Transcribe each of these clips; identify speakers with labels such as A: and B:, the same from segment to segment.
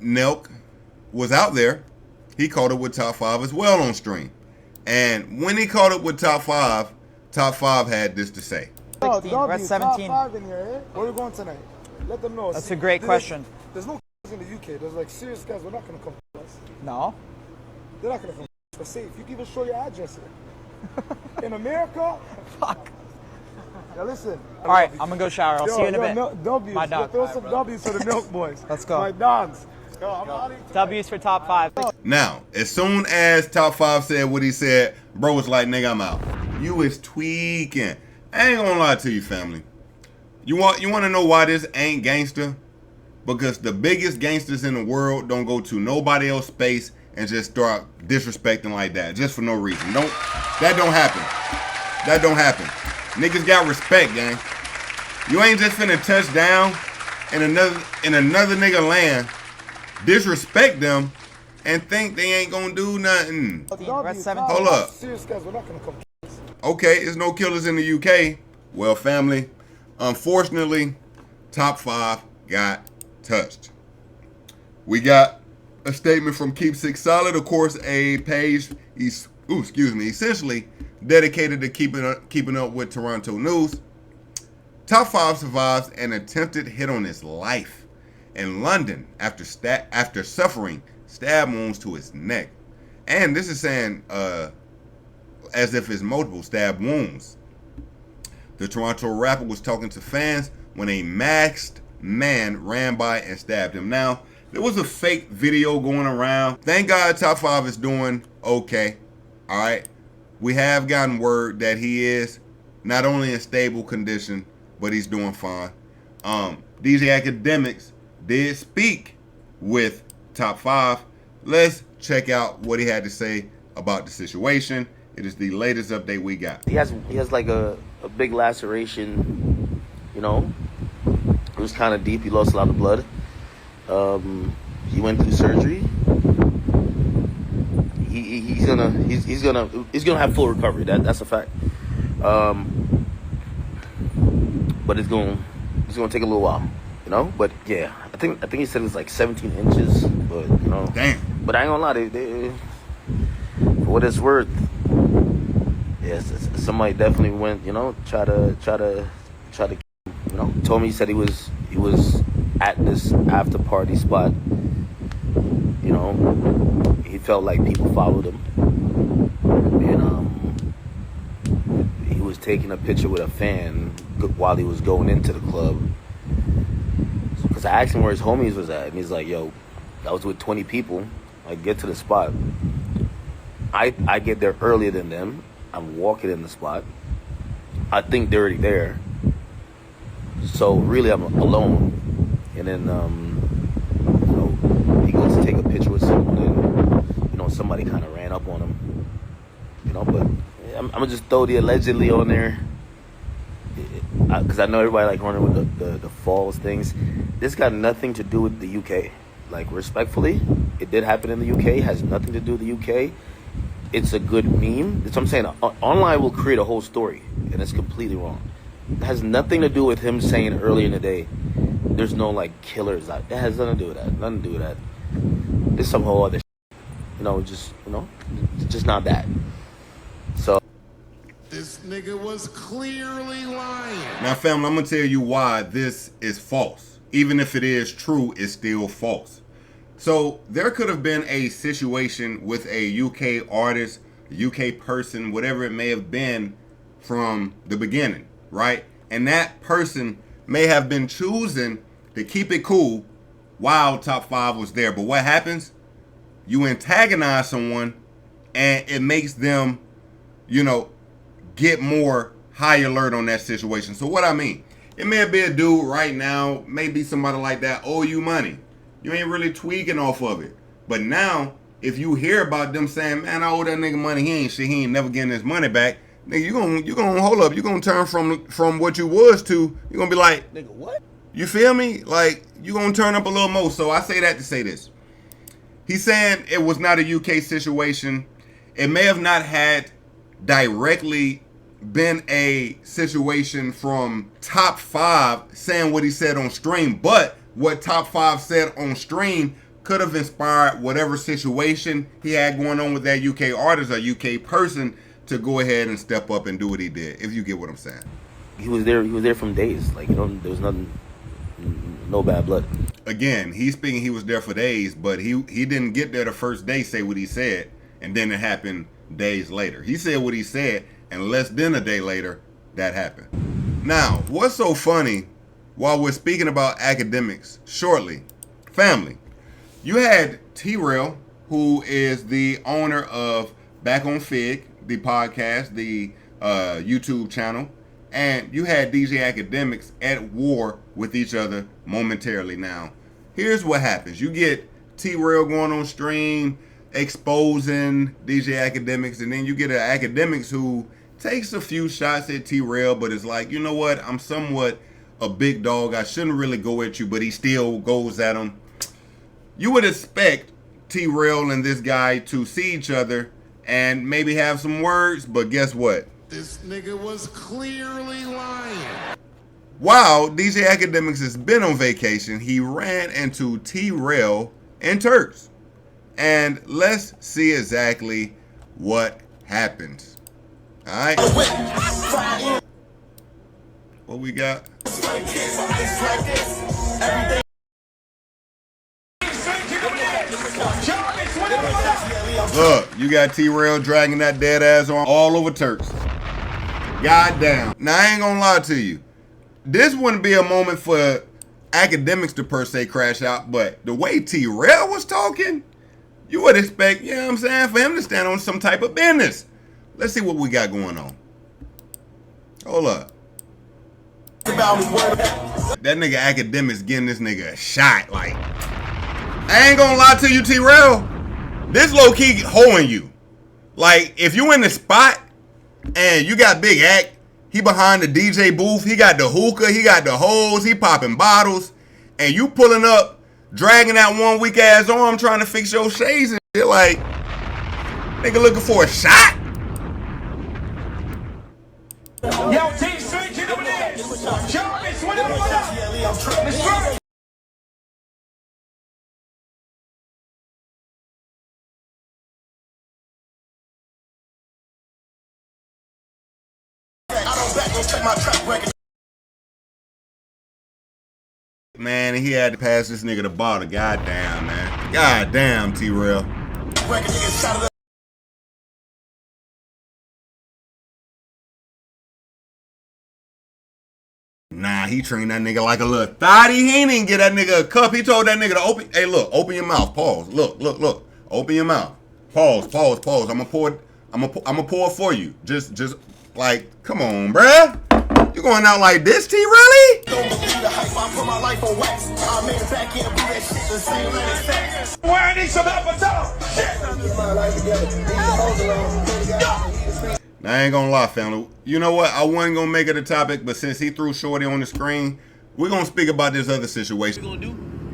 A: Nelk was out there, he caught up with top five as well on stream. And when he caught up with top five had this to say.
B: 16. We're at 17.
C: Top 5 in here, eh? Where are we going tonight? Let them know.
B: That's a great question.
C: There's no in the UK. There's like serious guys. We're not gonna come to us.
B: No.
C: They're not gonna come. We're safe. You can even show your address here. In America,
B: Fuck.
C: now listen.
B: All right, I'm gonna go shower. I'll see you in a bit.
C: W's.
B: My dog.
C: Throw some W's for the Milk Boys.
B: Let's go.
C: My dogs. Yo, I'm out of here.
B: W's for top 5.
A: Now, as soon as top five said what he said, bro was like, nigga, I'm out. You is tweaking. I ain't gonna lie to you, family. You want to know why this ain't gangster? Because the biggest gangsters in the world don't go to nobody else's space and just start disrespecting like that, just for no reason. That don't happen. That don't happen. Niggas got respect, gang. You ain't just finna touch down in another nigga land, disrespect them, and think they ain't gonna do nothing.
B: We're at 17.
A: Hold up.
C: Serious guys. We're not gonna come.
A: Okay, there's no killers in the UK. Well, family, unfortunately, top five got touched. We got a statement from Keep Six Solid, of course, a page essentially dedicated to keeping up with Toronto news. Top five survives an attempted hit on his life in London after suffering stab wounds to his neck. And this is saying as if it's multiple stab wounds. The Toronto rapper was talking to fans when a masked man ran by and stabbed him. Now, there was a fake video going around. Thank God top five is doing okay. All right. We have gotten word that he is not only in stable condition, but he's doing fine. DJ Akademiks did speak with top five. Let's check out what he had to say about the situation. It is the latest update we got.
D: He has like a big laceration, you know. It was kind of deep. He lost a lot of blood. He went through surgery. He's gonna have full recovery. That's a fact. But it's gonna take a little while, you know. But yeah, I think he said it was like 17 inches. But you know,
A: damn.
D: But I ain't gonna lie, they for what it's worth, yes, somebody definitely went, you know, try to, you know. Told me he said he was at this after party spot. You know, he felt like people followed him, and he was taking a picture with a fan while he was going into the club. Because I asked him where his homies was at, and he's like, "Yo, I was with 20 people. I get to the spot. I get there earlier than them. I'm walking in the spot. I think they're already there. So really, I'm alone." And then, you know, he goes to take a picture with someone, and you know, somebody kind of ran up on him. You know, but I'm gonna just throw the allegedly on there, because I know everybody like running with the false things. This got nothing to do with the UK. Like, respectfully, it did happen in the UK. It has nothing to do with the UK. It's a good meme. That's what I'm saying. Online will create a whole story, and it's completely wrong. It has nothing to do with him saying earlier in the day, there's no, like, killers out. It has nothing to do with that. Nothing to do with that. It's some whole other shit. You know, it's just not that. So.
E: This nigga was clearly lying.
A: Now, family, I'm going to tell you why this is false. Even if it is true, it's still false. So there could have been a situation with a UK artist, UK person, whatever it may have been from the beginning, right? And that person may have been choosing to keep it cool while top five was there. But what happens? You antagonize someone and it makes them, you know, get more high alert on that situation. So what I mean, it may be a dude right now, maybe somebody like that owe you money. You ain't really tweaking off of it. But now, if you hear about them saying, man, I owe that nigga money, he ain't shit, he ain't never getting his money back, nigga, you gonna hold up, you gonna turn from what you was to, you gonna be like,
D: Nigga, what?
A: You feel me? Like, you gonna turn up a little more. So I say that to say this. He's saying it was not a UK situation. It may have not had directly been a situation from top five saying what he said on stream, but what top five said on stream could have inspired whatever situation he had going on with that UK artist or UK person to go ahead and step up and do what he did, if you get what I'm saying.
D: He was there from days. Like, there was nothing, no bad blood.
A: Again, he's speaking he was there for days, but he didn't get there the first day, say what he said, and then it happened days later. He said what he said, and less than a day later, that happened. Now, what's so funny, while we're speaking about Akademiks shortly, family, you had Trell, who is the owner of Back on Fig, the podcast, the YouTube channel, and you had DJ Akademiks at war with each other momentarily. Now, here's what happens. You get Trell going on stream, exposing DJ Akademiks, and then you get an Akademiks who takes a few shots at Trell, but it's like, you know what, I'm somewhat a big dog. I shouldn't really go at you, but he still goes at him. You would expect Trell and this guy to see each other and maybe have some words, but guess what?
E: This nigga was clearly lying.
A: While DJ Akademiks has been on vacation, he ran into Trell and Turks. And let's see exactly what happens. All right. What we got? Look, you got Trell dragging that dead ass on all over Turks. Goddamn. Now, I ain't gonna lie to you. This wouldn't be a moment for Akademiks to per se crash out, but the way Trell was talking, you would expect, you know what I'm saying, for him to stand on some type of business. Let's see what we got going on. Hold up. That nigga Akademiks getting this nigga a shot. Like, I ain't gonna lie to you, Trell. This low-key hoeing you. Like, if you in the spot and you got Big Act, he behind the DJ booth, he got the hookah, he got the hose, he popping bottles, and you pulling up, dragging that one weak ass arm trying to fix your shades and shit, like, nigga looking for a shot?
C: Yo, T Street, you know what it is. Jarvis, what up? Let's go.
A: Man, he had to pass this nigga the bottle. Goddamn, man. Goddamn, Trell. Nah, he trained that nigga like a little thotty. He ain't even get that nigga a cup. He told that nigga to open. Hey, look, open your mouth. Pause. Look. Open your mouth. Pause. I'ma pour it for you. Just like, come on, bruh. You going out like this, T? Really?
C: Where I need some appetite.
A: Now, I ain't gonna lie, family. You know what? I wasn't gonna make it a topic, but since he threw Shorty on the screen, we're gonna speak about this other situation.
F: Gonna do,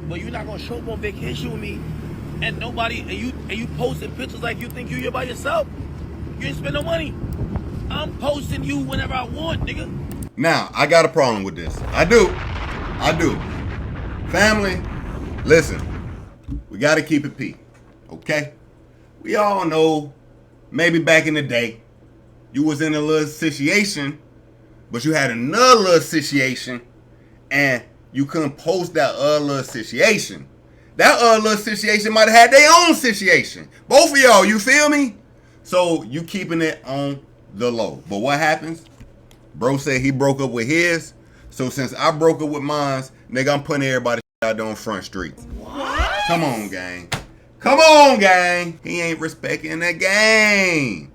F: but you're not gonna show up on vacation with me, and nobody, and you posting pictures like you think you're by yourself. You didn't spend no money. I'm posting you whenever I want, nigga.
A: Now, I got a problem with this. I do. Family, listen. We gotta keep it P. Okay? We all know, maybe back in the day, you was in a little situation, but you had another little situation, and you couldn't post that other little situation. That other little situation might have had their own situation. Both of y'all, you feel me? So you keeping it on the low. But what happens? Bro said he broke up with his. So since I broke up with mine, nigga, I'm putting everybody out there on Front Street. What? Come on, gang. He ain't respecting the game.